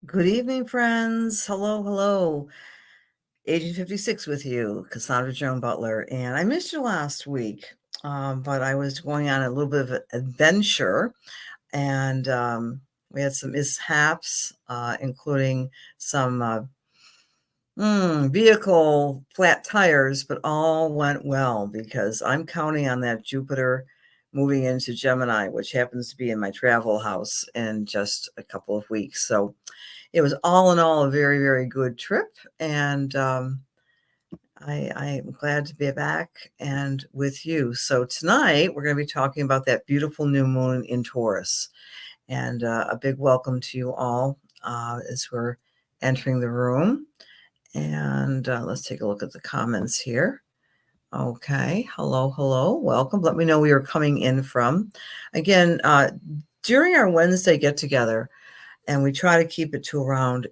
Good evening, friends. Hello, hello. Agent 56 with you, Cassandra Joan Butler. And I missed you last week, but I was going on a little bit of an adventure, and we had some mishaps, including some vehicle flat tires, but all went well because I'm counting on that Jupiter moving into Gemini, which happens to be in my travel house in just a couple of weeks. So it was all in all a very, very good trip, and I'm glad to be back and with you. So tonight we're going to be talking about that beautiful new moon in Taurus, and a big welcome to you all as we're entering the room. And let's take a look at the comments here. Okay, hello, hello, welcome. Let me know where you're coming in from. Again, during our Wednesday get together, and we try to keep it to around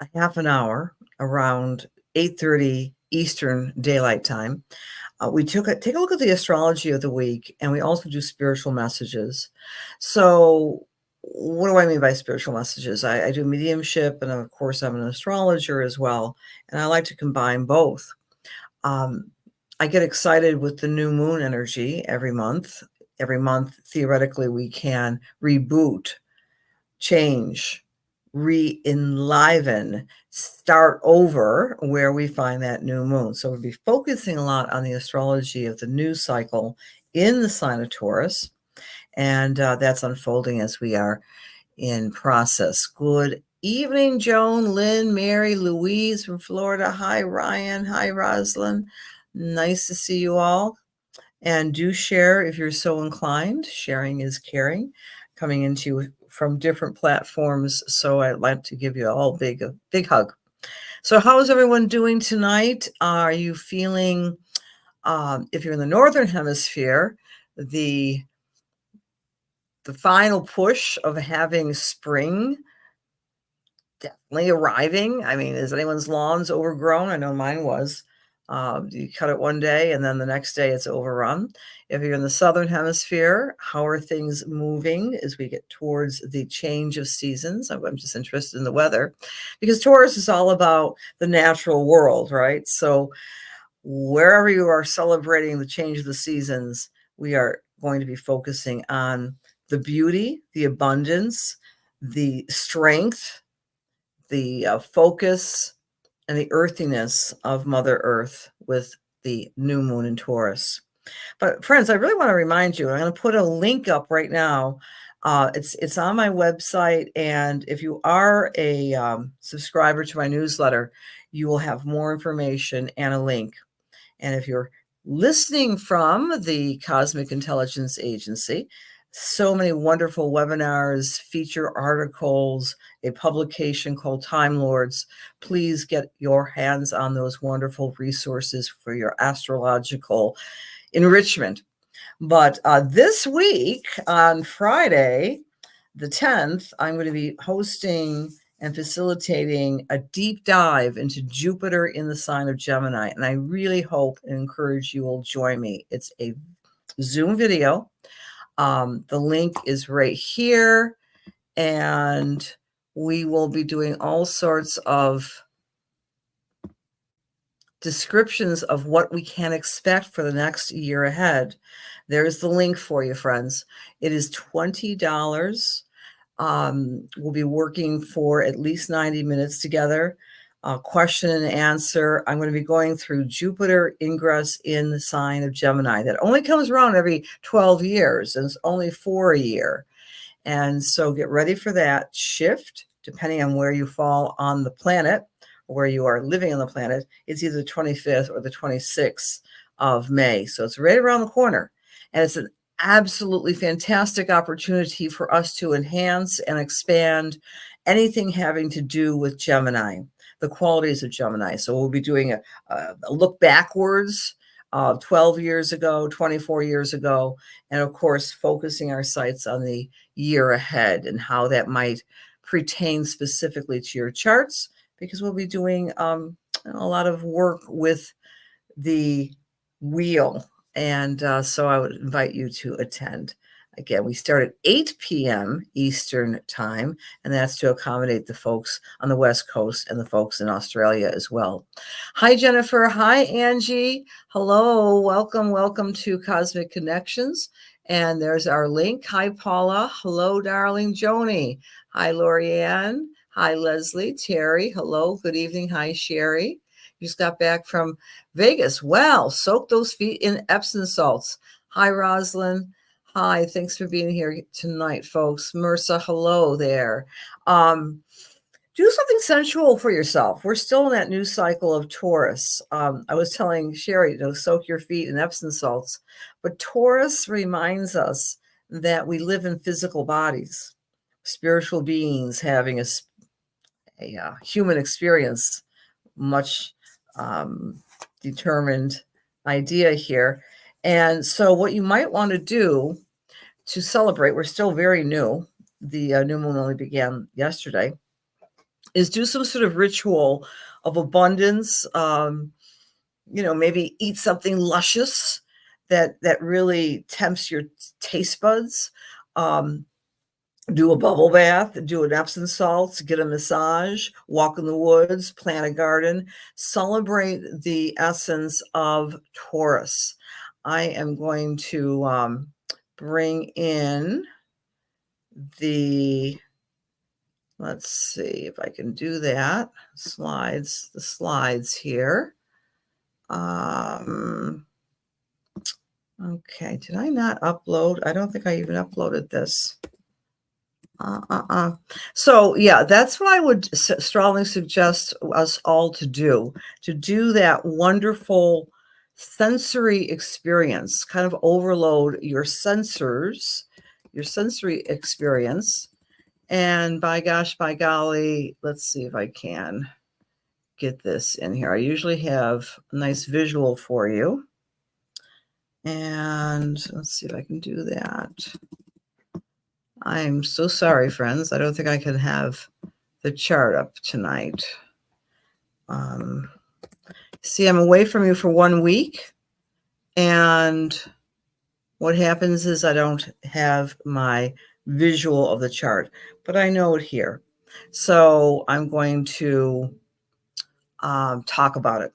a half an hour, around 8:30 Eastern Daylight Time. We take a look at the astrology of the week, and we also do spiritual messages. So what do I mean by spiritual messages? I do mediumship, and of course, I'm an astrologer as well, and I like to combine both. Um, I get excited with the new moon energy every month. Every month, theoretically, we can reboot, change, re-enliven, start over where we find that new moon. So we'll be focusing a lot on the astrology of the new cycle in the sign of Taurus, and that's unfolding as we are in process. Good evening, Joan, Lynn, Mary, Louise from Florida. Hi, Ryan. Hi, Rosalind. Nice to see you all. And do share if you're so inclined. Sharing is caring, coming into you from different platforms. So I'd like to give you all a big hug. So how is everyone doing tonight? Are you feeling, if you're in the Northern Hemisphere, the final push of having spring definitely arriving? I mean, is anyone's lawns overgrown? I know mine was. You cut it one day and then the next day it's overrun. If you're in the Southern Hemisphere, how are things moving as we get towards the change of seasons? I'm just interested in the weather because Taurus is all about the natural world, right? So wherever you are celebrating the change of the seasons, we are going to be focusing on the beauty, the abundance, the strength, the focus, and the earthiness of Mother Earth with the new moon in Taurus. But friends, I really want to remind you, I'm going to put a link up right now. It's on my website, and if you are a subscriber to my newsletter, you will have more information and a link. And if you're listening from the Cosmic Intelligence Agency, so many wonderful webinars, feature articles, a publication called Time Lords. Please get your hands on those wonderful resources for your astrological enrichment. But this week on Friday, the 10th, I'm going to be hosting and facilitating a deep dive into Jupiter in the sign of Gemini. And I really hope and encourage you will join me. It's a Zoom video. The link is right here, and we will be doing all sorts of descriptions of what we can expect for the next year ahead. There's the link for you, friends. It is $20. We'll be working for at least 90 minutes together. Question and answer. I'm going to be going through Jupiter ingress in the sign of Gemini. That only comes around every 12 years, and it's only for a year. And so get ready for that shift, depending on where you fall on the planet, or where you are living on the planet. It's either the 25th or the 26th of May. So it's right around the corner. And it's an absolutely fantastic opportunity for us to enhance and expand anything having to do with Gemini, the qualities of Gemini. So we'll be doing a look backwards, 12 years ago, 24 years ago, and of course, focusing our sights on the year ahead and how that might pertain specifically to your charts, because we'll be doing a lot of work with the wheel. And so I would invite you to attend. Again, we start at 8 p.m. Eastern time, and that's to accommodate the folks on the West Coast and the folks in Australia as well. Hi, Jennifer. Hi, Angie. Hello. Welcome to Cosmic Connections. And there's our link. Hi, Paula. Hello, darling Joni. Hi, Lorianne. Hi, Leslie. Terry. Hello. Good evening. Hi, Sherry. You just got back from Vegas. Well, soak those feet in Epsom salts. Hi, Rosalind. Hi, thanks for being here tonight, folks. Mersa, hello there. Do something sensual for yourself. We're still in that new cycle of Taurus. I was telling Sherry, soak your feet in Epsom salts. But Taurus reminds us that we live in physical bodies, spiritual beings having a human experience, much determined idea here. And so what you might want to do to celebrate, we're still very new, the new moon only began yesterday, is do some sort of ritual of abundance. Maybe eat something luscious that really tempts your taste buds. Do a bubble bath, do an Epsom salts, get a massage, walk in the woods, plant a garden, celebrate the essence of Taurus. I am going to bring in let's see if I can do that. The slides here. Okay, did I not upload? I don't think I even uploaded this. So yeah, that's what I would strongly suggest us all to do that wonderful sensory experience, kind of overload your sensory experience. And by golly, let's see if I can get this in here. I usually have a nice visual for you. And let's see if I can do that. I'm so sorry, friends. I don't think I can have the chart up tonight. See, I'm away from you for 1 week. And what happens is I don't have my visual of the chart, but I know it here. So I'm going to talk about it.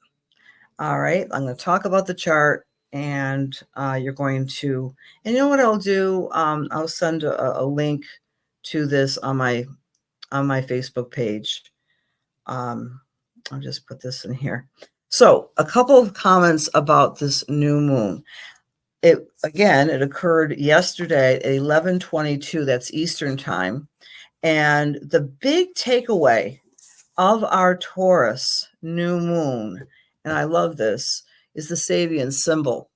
All right. I'm going to talk about the chart. And you're going to, and you know what I'll do? I'll send a link to this on my Facebook page. I'll just put this in here. So a couple of comments about this new moon. It occurred yesterday at 11:22. That's Eastern time. And the big takeaway of our Taurus new moon, and I love this, is the Sabian symbol.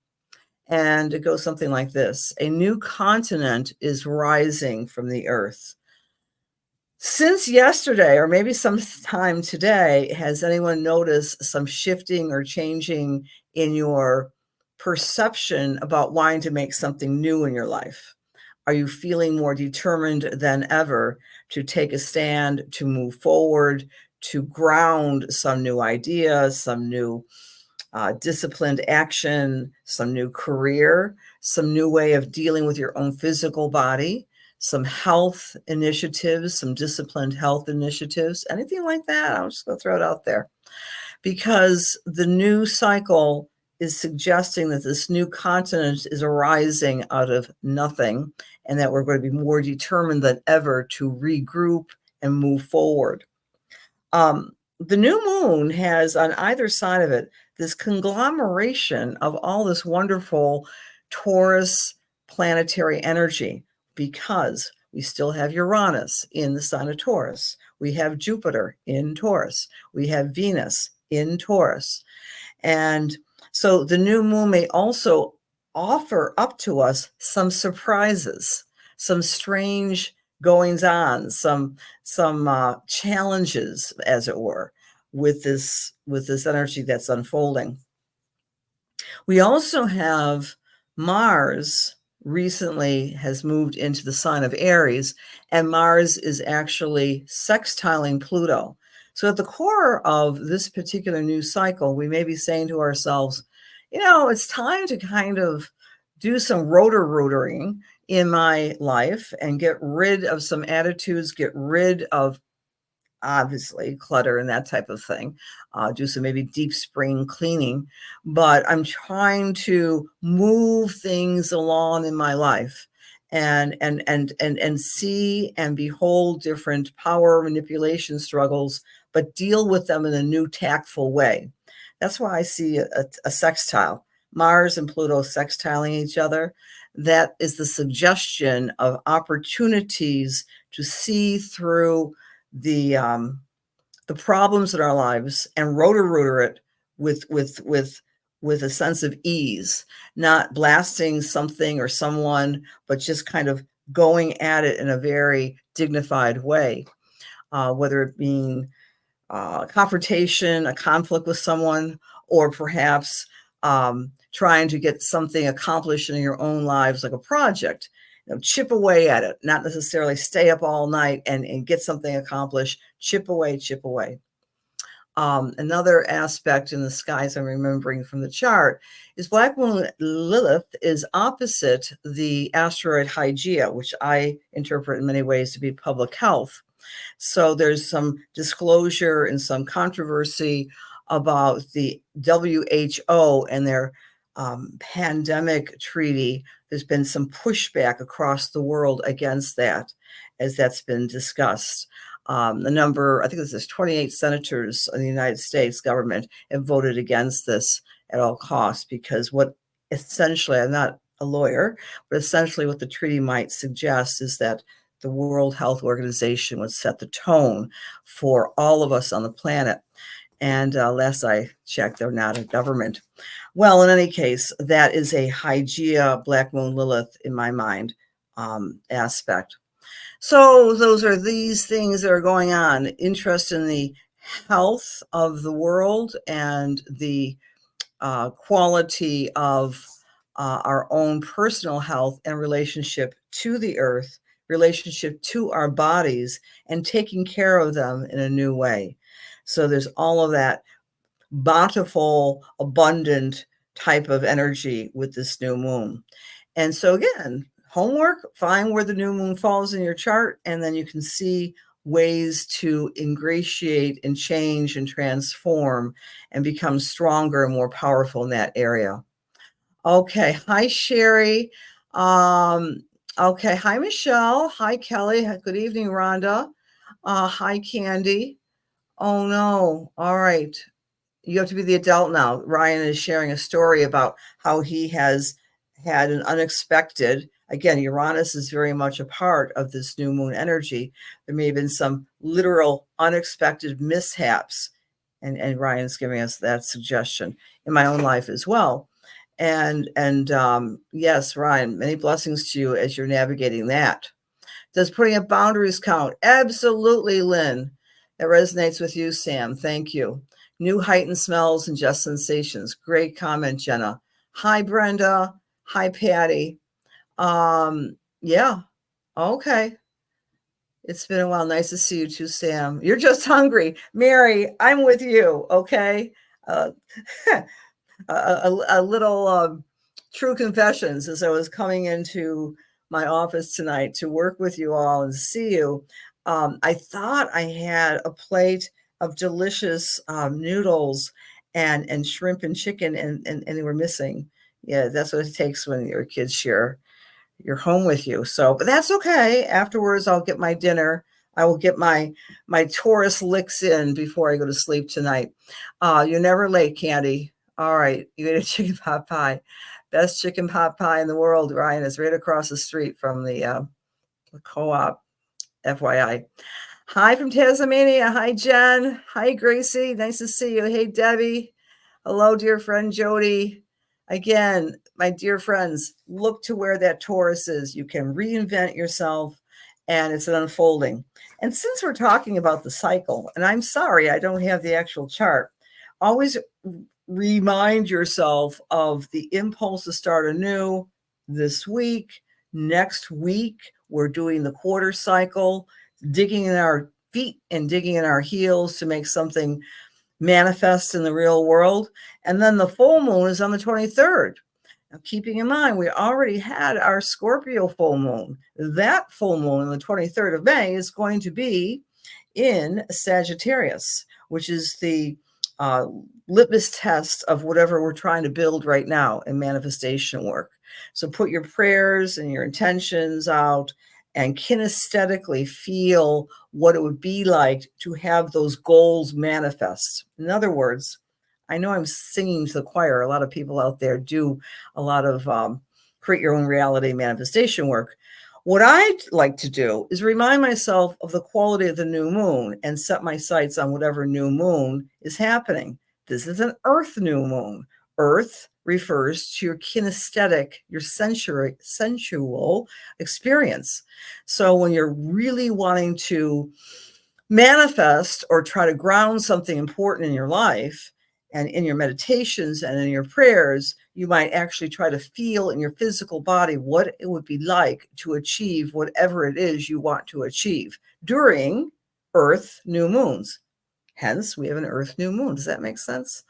And it goes something like this: a new continent is rising from the earth. Since yesterday, or maybe sometime today, has anyone noticed some shifting or changing in your perception about wanting to make something new in your life? Are you feeling more determined than ever to take a stand, to move forward, to ground some new idea, some new disciplined action, some new career, some new way of dealing with your own physical body, some health initiatives, some disciplined health initiatives, anything like that? I'm just going to throw it out there, because the new cycle is suggesting that this new continent is arising out of nothing, and that we're going to be more determined than ever to regroup and move forward. The new moon has on either side of it this conglomeration of all this wonderful Taurus planetary energy, because we still have Uranus in the sign of Taurus. We have Jupiter in Taurus. We have Venus in Taurus. And so the new moon may also offer up to us some surprises, some strange goings on, some challenges, as it were, with this energy that's unfolding. We also have Mars recently has moved into the sign of Aries, and Mars is actually sextiling Pluto. So at the core of this particular new cycle, we may be saying to ourselves, it's time to kind of do some rotor-rootering in my life and get rid of some attitudes, get rid of obviously clutter and that type of thing. Do some maybe deep spring cleaning, but I'm trying to move things along in my life and see and behold different power manipulation struggles, but deal with them in a new tactful way. That's why I see a sextile, Mars and Pluto sextiling each other. That is the suggestion of opportunities to see through the problems in our lives and rotor it with a sense of ease, not blasting something or someone, but just kind of going at it in a very dignified way, whether it being confrontation, a conflict with someone, or perhaps trying to get something accomplished in your own lives, like a project. Chip away at it, not necessarily stay up all night and get something accomplished. Chip away, chip away. Another aspect in the skies I'm remembering from the chart is Black Moon Lilith is opposite the asteroid Hygeia, which I interpret in many ways to be public health. So there's some disclosure and some controversy about the WHO and their pandemic treaty. There's been some pushback across the world against that, as that's been discussed. The number, I think this is 28 senators in the United States government have voted against this at all costs, because what essentially, I'm not a lawyer, but essentially what the treaty might suggest is that the World Health Organization would set the tone for all of us on the planet. And last I checked, they're not a government. Well, in any case, that is a Hygeia, Black Moon Lilith, in my mind, aspect. So those are these things that are going on. Interest in the health of the world and the quality of our own personal health and relationship to the earth, relationship to our bodies, and taking care of them in a new way. So there's all of that bountiful, abundant type of energy with this new moon. And so again, homework, find where the new moon falls in your chart, and then you can see ways to ingratiate and change and transform and become stronger and more powerful in that area. Okay. Hi, Sherry. Okay. Hi, Michelle. Hi, Kelly. Good evening, Rhonda. Hi, Candy. Oh, no. All right. You have to be the adult now. Ryan is sharing a story about how he has had an unexpected, again, Uranus is very much a part of this new moon energy. There may have been some literal unexpected mishaps. And Ryan's giving us that suggestion in my own life as well. And yes, Ryan, many blessings to you as you're navigating that. Does putting up boundaries count? Absolutely, Lynn. That resonates with you, Sam. Thank you. New heightened smells and just sensations. Great comment, Jenna. Hi, Brenda. Hi, Patty. Yeah. Okay. It's been a while. Nice to see you too, Sam. You're just hungry. Mary, I'm with you. Okay. A little true confessions as I was coming into my office tonight to work with you all and see you. I thought I had a plate of delicious noodles and shrimp and chicken, and they were missing. Yeah, that's what it takes when your kids share your home with you. So, but that's okay. Afterwards, I'll get my dinner. I will get my Taurus licks in before I go to sleep tonight. You're never late, Candy. All right, you ate a chicken pot pie. Best chicken pot pie in the world, Ryan, is right across the street from the co-op, FYI. Hi from Tasmania. Hi, Jen. Hi, Gracie. Nice to see you. Hey, Debbie. Hello, dear friend Jody. Again, my dear friends, look to where that Taurus is. You can reinvent yourself, and it's an unfolding. And since we're talking about the cycle, and I'm sorry I don't have the actual chart, always remind yourself of the impulse to start anew this week. Next week, we're doing the quarter cycle, digging in our feet and digging in our heels to make something manifest in the real world. And then the full moon is on the 23rd. Now, keeping in mind, we already had our Scorpio full moon. That full moon on the 23rd of May is going to be in Sagittarius, which is the uh, litmus test of whatever we're trying to build right now in manifestation work. So put your prayers and your intentions out and kinesthetically feel what it would be like to have those goals manifest. In other words, I know I'm singing to the choir. A lot of people out there do a lot of create your own reality manifestation work. What I like to do is remind myself of the quality of the new moon and set my sights on whatever new moon is happening. This is an earth new moon. Earth refers to your kinesthetic, your sensual experience. So when you're really wanting to manifest or try to ground something important in your life and in your meditations and in your prayers, you might actually try to feel in your physical body what it would be like to achieve whatever it is you want to achieve during Earth new moons. Hence, we have an Earth new moon. Does that make sense?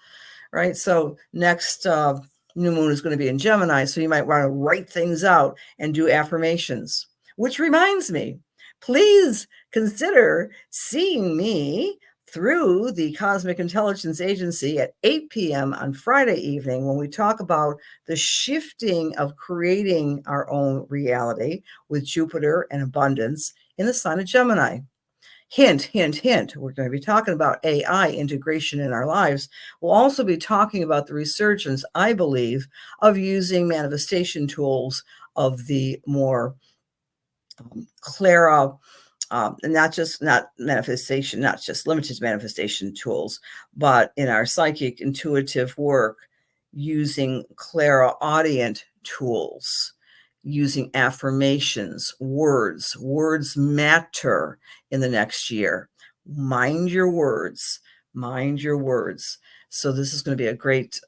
Right? So next new moon is going to be in Gemini, so you might want to write things out and do affirmations. Which reminds me, please consider seeing me through the Cosmic Intelligence Agency at 8 p.m. on Friday evening when we talk about the shifting of creating our own reality with Jupiter and abundance in the sign of Gemini. Hint, hint, hint. We're going to be talking about AI integration in our lives. We'll also be talking about the resurgence, I believe, of using manifestation tools of the more clara, and not manifestation, not just limited to manifestation tools, but in our psychic intuitive work, using clairaudient tools, using affirmations, words. Words matter in the next year. Mind your words. Mind your words. So this is going to be a great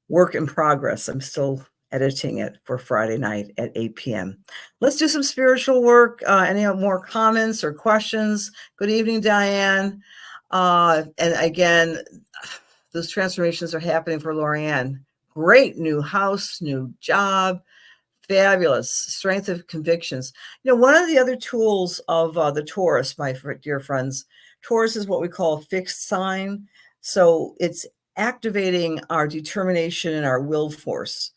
work in progress. I'm still editing it for Friday night at 8 p.m. Let's do some spiritual work. Any more comments or questions? Good evening, Diane. And again, those transformations are happening for Lorianne. Great new house, new job, fabulous strength of convictions. You know, one of the other tools of the Taurus, my dear friends, Taurus is what we call a fixed sign. So it's activating our determination and our will force.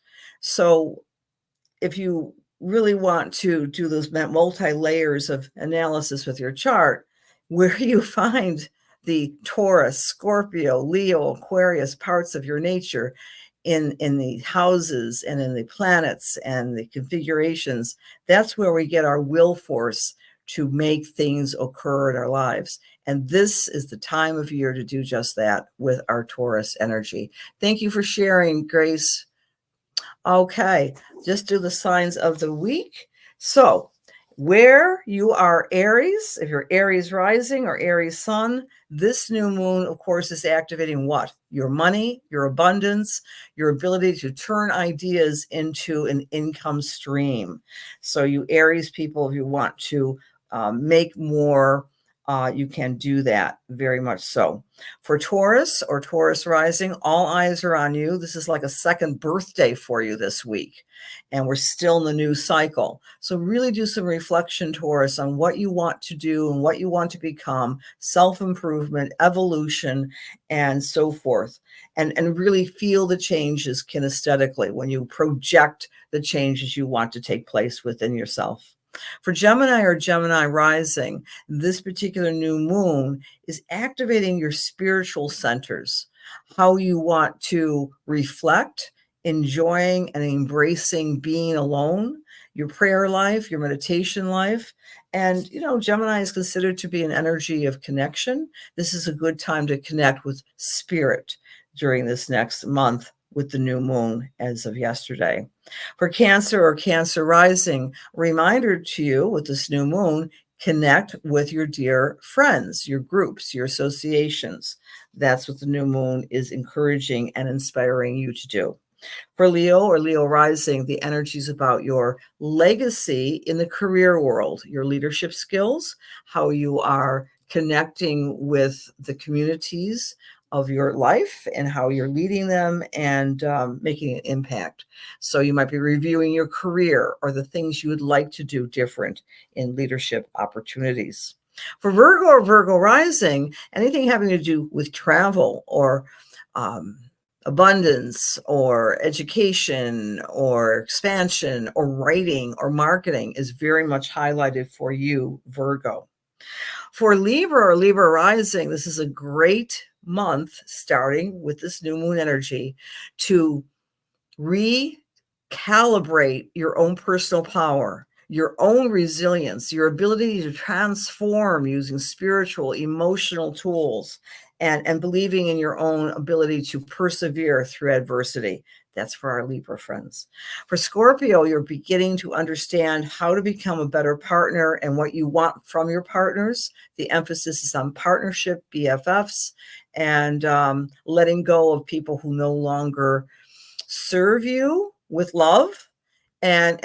So if you really want to do those multi-layers of analysis with your chart, where you find the Taurus, Scorpio, Leo, Aquarius parts of your nature in the houses and in the planets and the configurations, that's where we get our will force to make things occur in our lives. And this is the time of year to do just that with our Taurus energy. Thank you for sharing, Grace. Okay, just do the signs of the week. So where you are Aries, if you're Aries rising or Aries sun, this new moon, of course, is activating what? Your money, your abundance, your ability to turn ideas into an income stream. So you Aries people, if you want to make more, you can do that very much so. For Taurus or Taurus rising, all eyes are on you. This is like a second birthday for you this week. And we're still in the new cycle. So really do some reflection, Taurus, on what you want to do and what you want to become, self-improvement, evolution, and so forth. And really feel the changes kinesthetically when you project the changes you want to take place within yourself. For Gemini or Gemini rising, this particular new moon is activating your spiritual centers, how you want to reflect, enjoying and embracing being alone, your prayer life, your meditation life. And, you know, Gemini is considered to be an energy of connection. This is a good time to connect with spirit during this next month with the new moon as of yesterday. For Cancer or Cancer rising, reminder to you with this new moon, connect with your dear friends, your groups, your associations. That's what the new moon is encouraging and inspiring you to do. For Leo or Leo rising, the energy is about your legacy in the career world, your leadership skills, how you are connecting with the communities of your life and how you're leading them and making an impact. So you might be reviewing your career or the things you would like to do different in leadership opportunities. For Virgo or Virgo rising, anything having to do with travel or abundance or education or expansion or writing or marketing is very much highlighted for you, Virgo. For Libra or Libra rising, this is a great month starting with this new moon energy to recalibrate your own personal power, your own resilience, your ability to transform using spiritual, emotional tools, and believing in your own ability to persevere through adversity. That's for our Libra friends. For Scorpio, you're beginning to understand how to become a better partner and what you want from your partners. The emphasis is on partnership, BFFs, and letting go of people who no longer serve you with love. And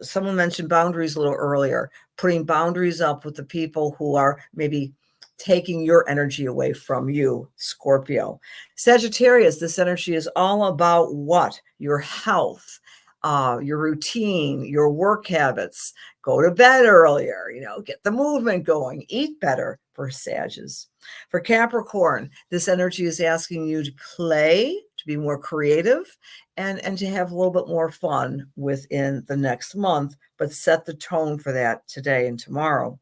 someone mentioned boundaries a little earlier, putting boundaries up with the people who are maybe taking your energy away from you, Scorpio. Sagittarius, this energy is all about what? Your health, your routine, your work habits. Go to bed earlier, get the movement going, eat better for Sages. For Capricorn, this energy is asking you to play, to be more creative, and to have a little bit more fun within the next month, but set the tone for that today and tomorrow.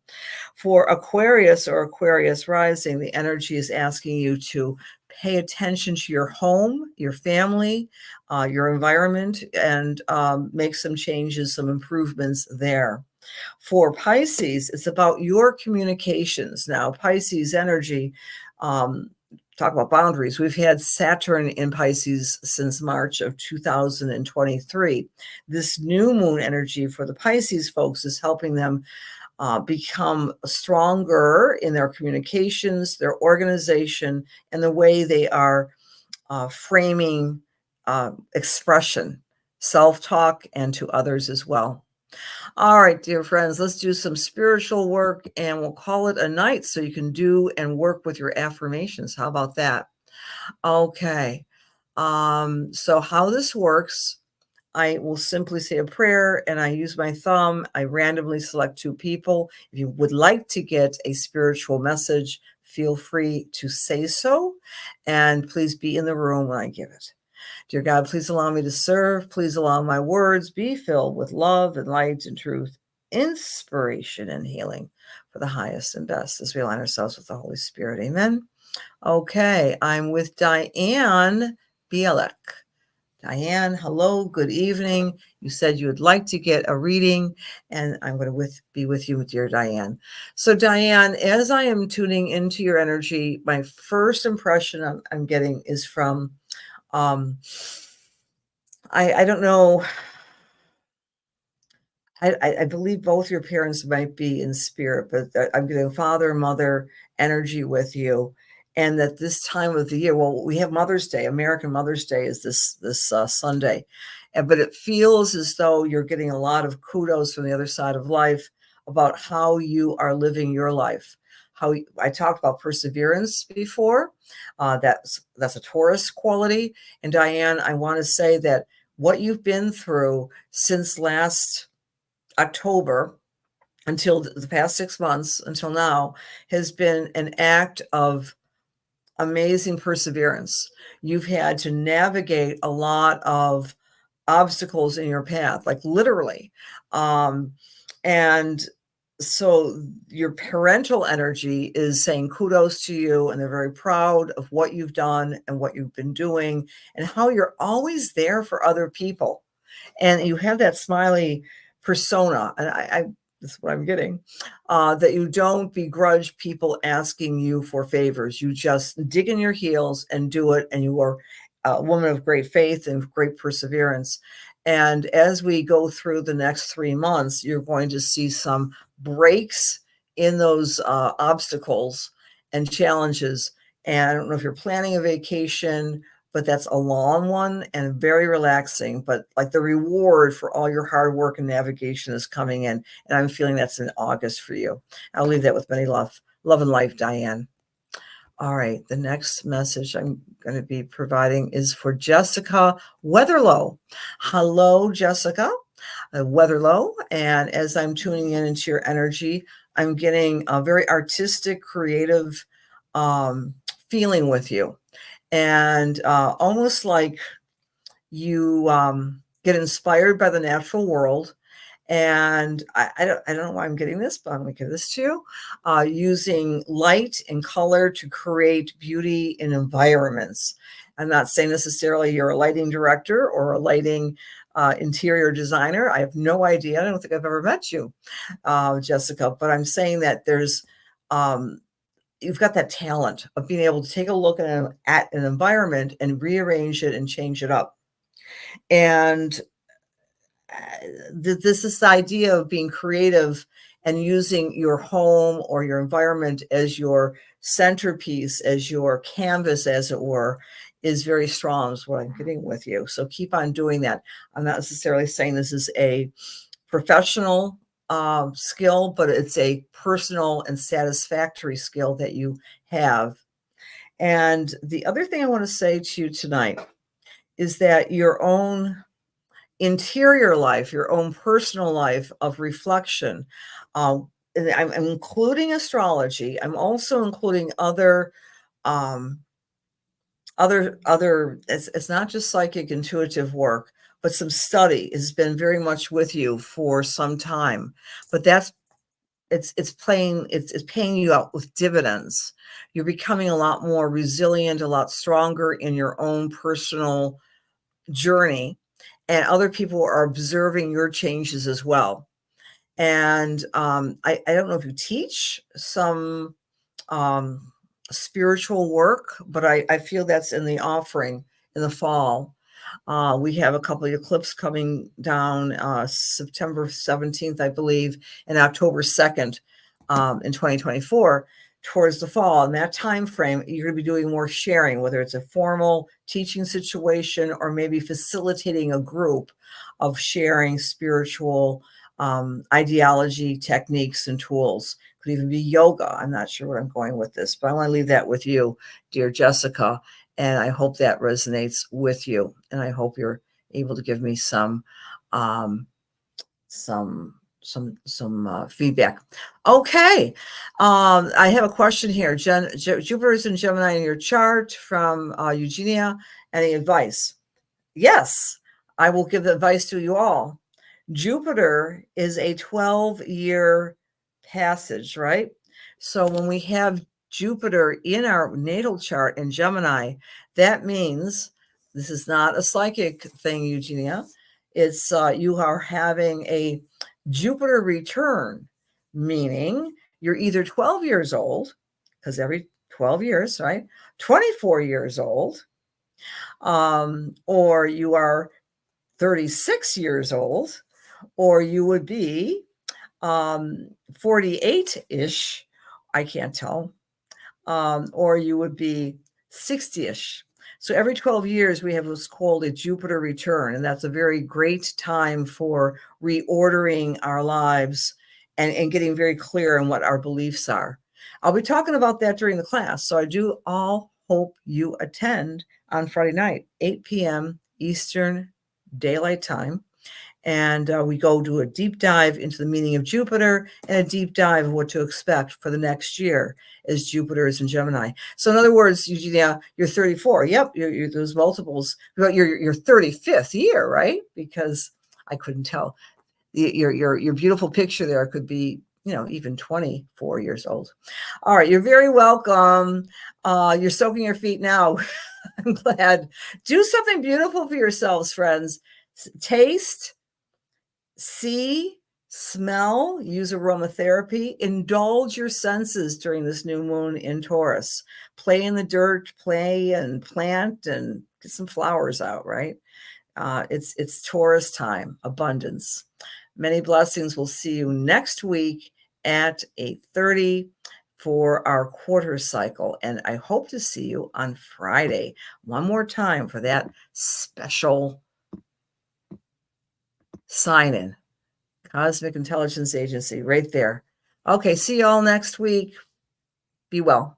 For Aquarius or Aquarius rising, the energy is asking you to pay attention to your home, your family, your environment, and make some changes, some improvements there. For Pisces, it's about your communications. Now, Pisces energy, talk about boundaries. We've had Saturn in Pisces since March of 2023. This new moon energy for the Pisces folks is helping them become stronger in their communications, their organization, and the way they are framing expression, self-talk, and to others as well. All right, dear friends, let's do some spiritual work and we'll call it a night so you can do and work with your affirmations. How about that? Okay. So how this works, I will simply say a prayer and I use my thumb. I randomly select two people. If you would like to get a spiritual message, feel free to say so. And please be in the room when I give it. Dear God, please allow me to serve. Please allow my words be filled with love and light and truth, inspiration and healing for the highest and best as we align ourselves with the Holy Spirit. Amen. Okay, I'm with Diane Bielek. Diane, hello, good evening. You said you would like to get a reading, and I'm going to be with you, dear Diane. So, Diane, as I am tuning into your energy, my first impression I'm getting is from I don't know. I believe both your parents might be in spirit, but I'm getting father, mother energy with you. And that this time of the year, well, we have Mother's Day. American Mother's Day is this Sunday. But it feels as though you're getting a lot of kudos from the other side of life about how you are living your life. I talked about perseverance before. That's a Taurus quality. And Diane, I want to say that what you've been through since last October until the past 6 months until now has been an act of amazing perseverance. You've had to navigate a lot of obstacles in your path, like literally. And so your parental energy is saying kudos to you, and they're very proud of what you've done and what you've been doing and how you're always there for other people. And you have that smiley persona, and this is what I'm getting, that you don't begrudge people asking you for favors. You just dig in your heels and do it, and you are a woman of great faith and great perseverance. And as we go through the next 3 months, you're going to see some breaks in those obstacles and challenges. And I don't know if you're planning a vacation, but that's a long one and very relaxing. But like the reward for all your hard work and navigation is coming in. And I'm feeling that's in August for you. I'll leave that with many love and life, Diane. All right, the next message I'm going to be providing is for Jessica Weatherlow. Hello, Jessica Weatherlow. And as I'm tuning in into your energy, I'm getting a very artistic, creative feeling with you. And almost like you get inspired by the natural world. And I don't know why I'm getting this, but I'm going to give this to you. Using light and color to create beauty in environments. I'm not saying necessarily you're a lighting director or a lighting interior designer. I have no idea. I don't think I've ever met you, Jessica, but I'm saying that there's, you've got that talent of being able to take a look at an environment and rearrange it and change it up. And this is the idea of being creative and using your home or your environment as your centerpiece, as your canvas, as it were, is very strong, is what I'm getting with you. So keep on doing that. I'm not necessarily saying this is a professional skill, but it's a personal and satisfactory skill that you have. And the other thing I want to say to you tonight is that your own interior life, your own personal life of reflection. And I'm including astrology. I'm also including other, it's not just psychic intuitive work, but some study has been very much with you for some time. But that's it's paying you out with dividends. You're becoming a lot more resilient, a lot stronger in your own personal journey, and other people are observing your changes as well. And I don't know if you teach some spiritual work, but I feel that's in the offering in the fall. We have a couple of eclipses coming down September 17th, I believe, and October 2nd in 2024 towards the fall. In that time frame, you're going to be doing more sharing, whether it's a formal teaching situation or maybe facilitating a group of sharing spiritual ideology, techniques, and tools. Could even be yoga. I'm not sure where I'm going with this, but I want to leave that with you, dear Jessica. And I hope that resonates with you. And I hope you're able to give me some feedback. Okay. I have a question here. Jupiter is in Gemini in your chart from Eugenia. Any advice? Yes, I will give advice to you all. Jupiter is a 12-year passage, right? So when we have Jupiter in our natal chart in Gemini, that means this is not a psychic thing, Eugenia. It's you are having a Jupiter return, meaning you're either 12 years old, because every 12 years, right? 24 years old, or you are 36 years old, or you would be 48-ish, I can't tell, or you would be 60-ish. So every 12 years, we have what's called a Jupiter return, and that's a very great time for reordering our lives and getting very clear on what our beliefs are. I'll be talking about that during the class, so I do all hope you attend on Friday night, 8 p.m. Eastern Daylight Time. And we go do a deep dive into the meaning of Jupiter and a deep dive of what to expect for the next year as Jupiter is in Gemini. So in other words, Eugenia, you're 34. Yep, you're those multiples. But your 35th year, right? Because I couldn't tell. Your beautiful picture there could be, even 24 years old. All right, you're very welcome. You're soaking your feet now. I'm glad. Do something beautiful for yourselves, friends. Taste, see, smell, use aromatherapy, indulge your senses during this new moon in Taurus. Play in the dirt, play and plant and get some flowers out, right? It's Taurus time, abundance. Many blessings. We'll see you next week at 8:30 for our quarter cycle. And I hope to see you on Friday one more time for that special sign-in. Cosmic Intelligence Agency, right there. Okay, see you all next week. Be well.